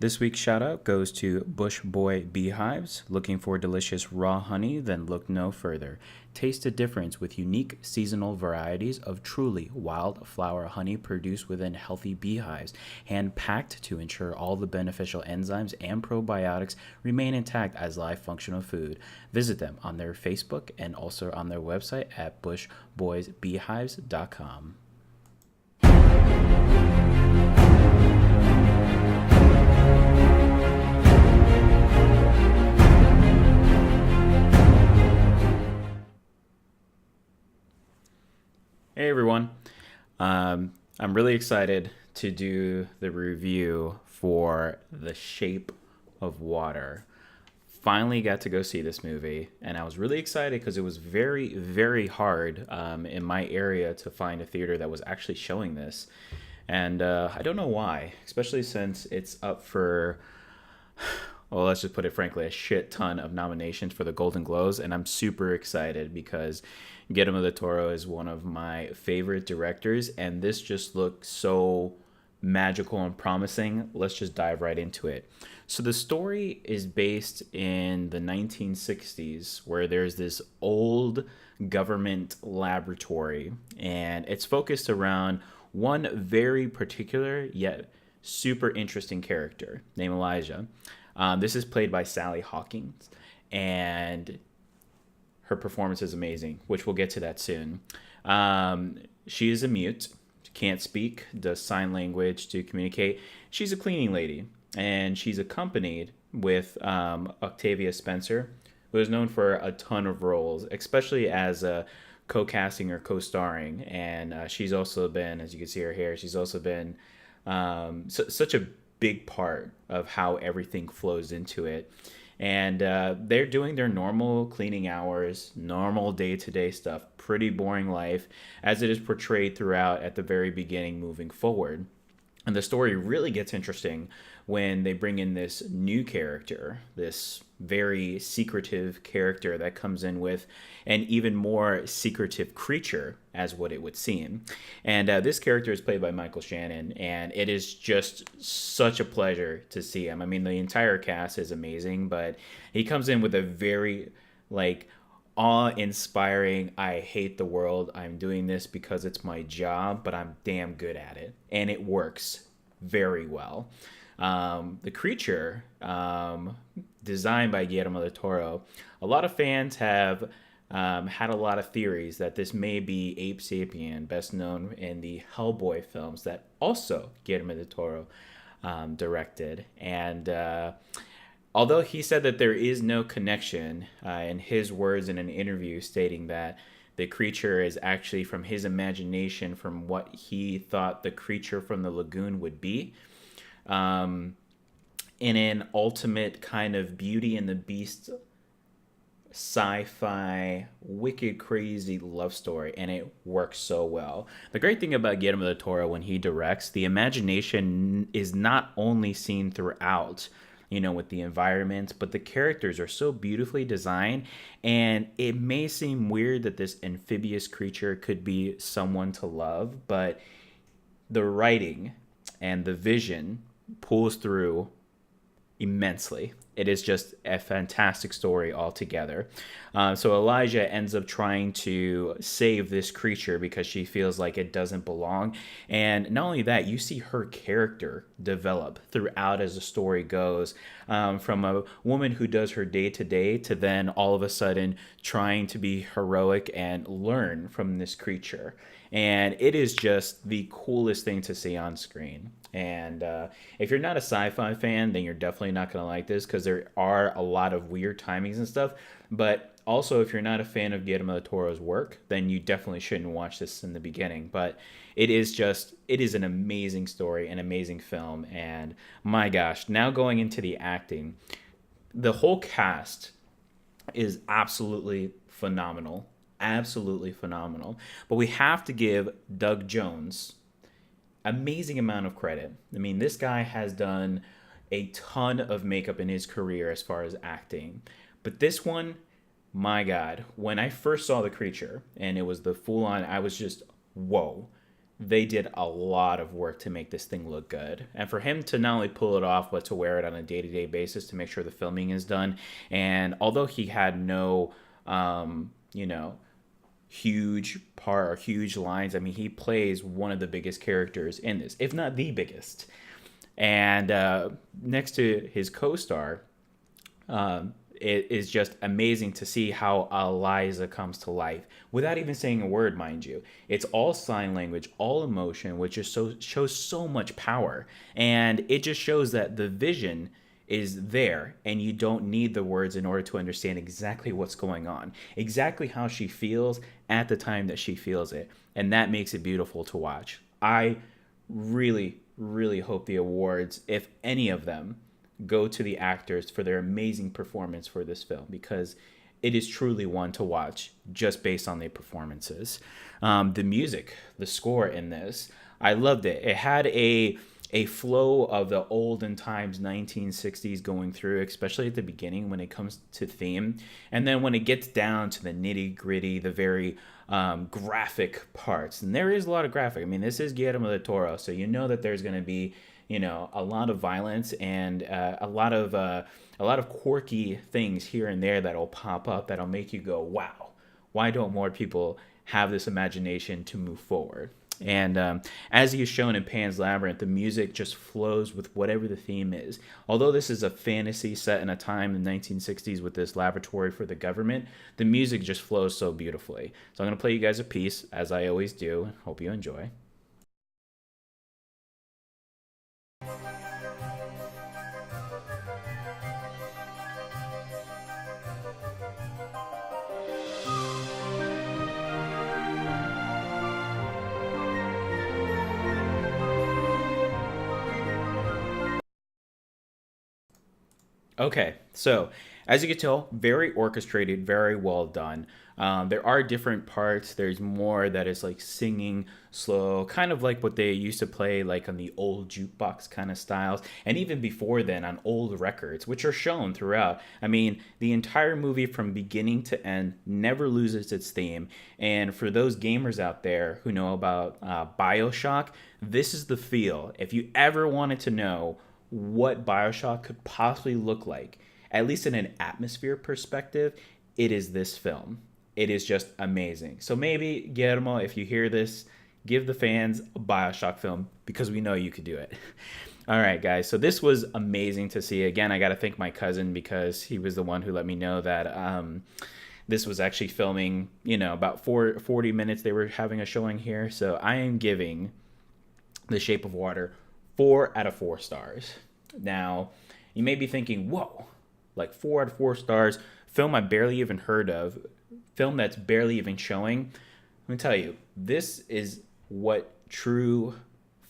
This week's shout out goes to Bush Boy Beehives. Looking for delicious raw honey? Then look no further. Taste the difference with unique seasonal varieties of truly wildflower honey produced within healthy beehives, hand packed to ensure all the beneficial enzymes and probiotics remain intact as live functional food. Visit them on their Facebook and also on their website at bushboysbeehives.com. Hey everyone. I'm really excited to do the review for The Shape of Water. Finally got to go see this movie, and I was really excited because it was very, very hard in my area to find a theater that was actually showing this. And I don't know why, especially since it's up for, well, let's just put it frankly, a shit ton of nominations for the Golden Globes, and I'm super excited because Guillermo del Toro is one of my favorite directors, and this just looks so magical and promising. Let's just dive right into it. So the story is based in the 1960s, where there's this old government laboratory, and it's focused around one very particular yet super interesting character named Elijah. This is played by Sally Hawkins, and her performance is amazing, which we'll get to that soon. She is a mute, can't speak, does sign language to communicate. She's a cleaning lady, and she's accompanied with Octavia Spencer, who is known for a ton of roles, especially as a co-casting or co-starring. And she's also been, as you can see her hair, she's also been such a big part of how everything flows into it. And they're doing their normal cleaning hours, normal day-to-day stuff, pretty boring life, as it is portrayed throughout at the very beginning moving forward. And the story really gets interesting when they bring in this new character, this very secretive character that comes in with an even more secretive creature, as what it would seem. And this character is played by Michael Shannon, and it is just such a pleasure to see him. I mean, the entire cast is amazing, but he comes in with a very, like, awe-inspiring, I hate the world, I'm doing this because it's my job, but I'm damn good at it. And it works very well. The creature, designed by Guillermo del Toro, a lot of fans have had a lot of theories that this may be Ape Sapien, best known in the Hellboy films that also Guillermo del Toro directed. And although he said that there is no connection, in his words in an interview stating that the creature is actually from his imagination, from what he thought the creature from the lagoon would be. In an ultimate kind of Beauty and the Beast sci-fi, wicked crazy love story, and it works so well. The great thing about Guillermo del Toro when he directs, the imagination is not only seen throughout, with the environments, but the characters are so beautifully designed, and it may seem weird that this amphibious creature could be someone to love, but the writing and the vision pulls through immensely. It is just a fantastic story altogether. So Elijah ends up trying to save this creature because she feels like it doesn't belong. And not only that, you see her character develop throughout as the story goes, from a woman who does her day to day to then all of a sudden trying to be heroic and learn from this creature. And it is just the coolest thing to see on screen. And if you're not a sci-fi fan, then you're definitely not going to like this because there are a lot of weird timings and stuff. But also, if you're not a fan of Guillermo del Toro's work, then you definitely shouldn't watch this in the beginning. But it is an amazing story, an amazing film. And my gosh, now going into the acting, the whole cast is absolutely phenomenal. Absolutely phenomenal. But we have to give Doug Jones amazing amount of credit. I mean, this guy has done a ton of makeup in his career as far as acting. But this one, my God, when I first saw the creature and it was the full on, I was just, whoa. they did a lot of work to make this thing look good. And for him to not only pull it off, but to wear it on a day to day basis to make sure the filming is done. And although he had no, you know, huge part or huge lines, I mean, he plays one of the biggest characters in this, if not the biggest. And next to his co star, it is just amazing to see how Eliza comes to life without even saying a word, mind you. It's all sign language, all emotion, which is shows so much power, and it just shows that the vision is there and you don't need the words in order to understand exactly what's going on, exactly how she feels at the time that she feels it, and that makes it beautiful to watch. I really hope the awards, if any of them, go to the actors for their amazing performance for this film, because it is truly one to watch just based on their performances. The music, the score in this, I loved it. It had a flow of the olden times 1960s going through, especially at the beginning when it comes to theme. And then when it gets down to the nitty gritty, the very graphic parts, and there is a lot of graphic. I mean, this is Guillermo del Toro, so you know that there's going to be, you know, a lot of violence and a lot of quirky things here and there that'll pop up that'll make you go, wow, why don't more people have this imagination to move forward? And as he is shown in Pan's Labyrinth, the music just flows with whatever the theme is. Although this is a fantasy set in a time in the 1960s with this laboratory for the government, the music just flows so beautifully. So I'm going to play you guys a piece, as I always do. Hope you enjoy. Okay, so as you can tell, very orchestrated, very well done. There are different parts. There's more that is like singing slow, kind of like what they used to play like on the old jukebox kind of styles, and even before then on old records, which are shown throughout. I mean, the entire movie from beginning to end never loses its theme. And for those gamers out there who know about Bioshock, this is the feel. If you ever wanted to know what Bioshock could possibly look like, at least in an atmosphere perspective, it is this film. It is just amazing. So maybe, Guillermo, if you hear this, give the fans a Bioshock film, because we know you could do it. All right, guys. So this was amazing to see. Again, I got to thank my cousin, because he was the one who let me know that this was actually filming, you know, about 40 minutes they were having a showing here. So I am giving The Shape of Water 4 out of 4 stars. Now, you may be thinking, whoa, like 4 out of 4 stars, film I barely even heard of, film that's barely even showing. Let me tell you, this is what true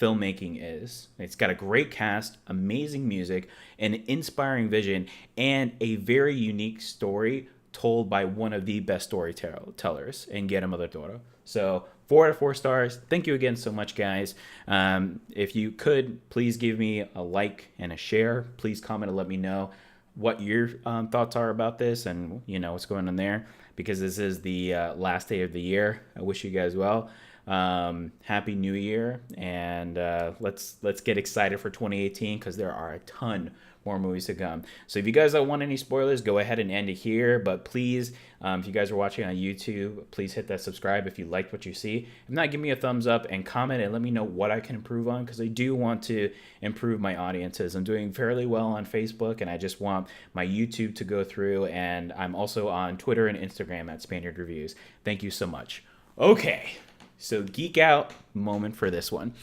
filmmaking is. It's got a great cast, amazing music, an inspiring vision, and a very unique story told by one of the best storytellers in Guillermo del Toro. So 4 out of 4 stars. Thank you again so much, guys. If you could, please give me a like and a share. Please comment and let me know what your thoughts are about this, and you know what's going on there, because this is the last day of the year. I wish you guys well. Happy New Year, and let's get excited for 2018, because there are a ton more movies to come. So if you guys don't want any spoilers, go ahead and end it here. But please, if you guys are watching on YouTube, please hit that subscribe if you liked what you see. If not, give me a thumbs up and comment and let me know what I can improve on, because I do want to improve my audiences. I'm doing fairly well on Facebook, and I just want my YouTube to go through, and I'm also on Twitter and Instagram at Spaniard Reviews. Thank you so much. Okay, so geek out moment for this one.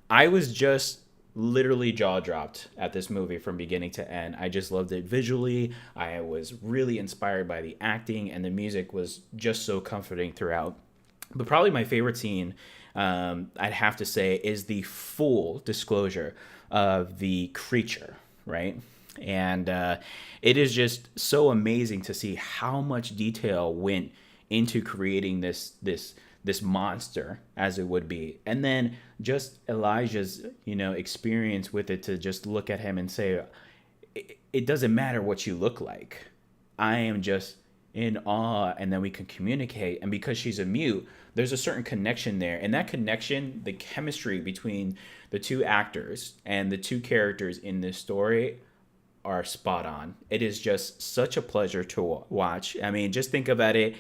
I was just literally jaw dropped at this movie from beginning to end. I just loved it visually. I was really inspired by the acting, and the music was just so comforting throughout. But probably my favorite scene, I'd have to say, is the full disclosure of the creature, right? And it is just so amazing to see how much detail went into creating this monster, as it would be, and then just Elijah's experience with it, to just look at him and say, it doesn't matter what you look like, I am just in awe, and then we can communicate. And because she's a mute, there's a certain connection there. And that connection, the chemistry between the two actors and the two characters in this story are spot on. It is just such a pleasure to watch. I mean, just think of it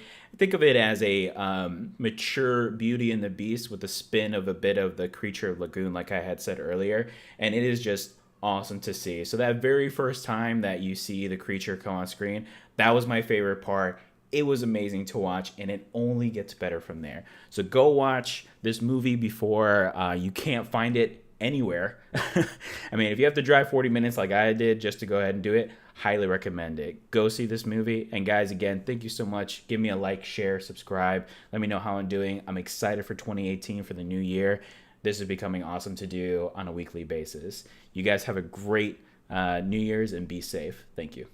as a mature Beauty and the Beast with a spin of a bit of the Creature of Lagoon, like I had said earlier, and it is just awesome to see. So that very first time that you see the creature come on screen, that was my favorite part. It was amazing to watch, and it only gets better from there. So go watch this movie before you can't find it anywhere. I mean, if you have to drive 40 minutes like I did just to go ahead and do it, highly recommend it. Go see this movie. And guys, again, thank you so much. Give me a like, share, subscribe. Let me know how I'm doing. I'm excited for 2018, for the new year. This is becoming awesome to do on a weekly basis. You guys have a great New Year's and be safe. Thank you.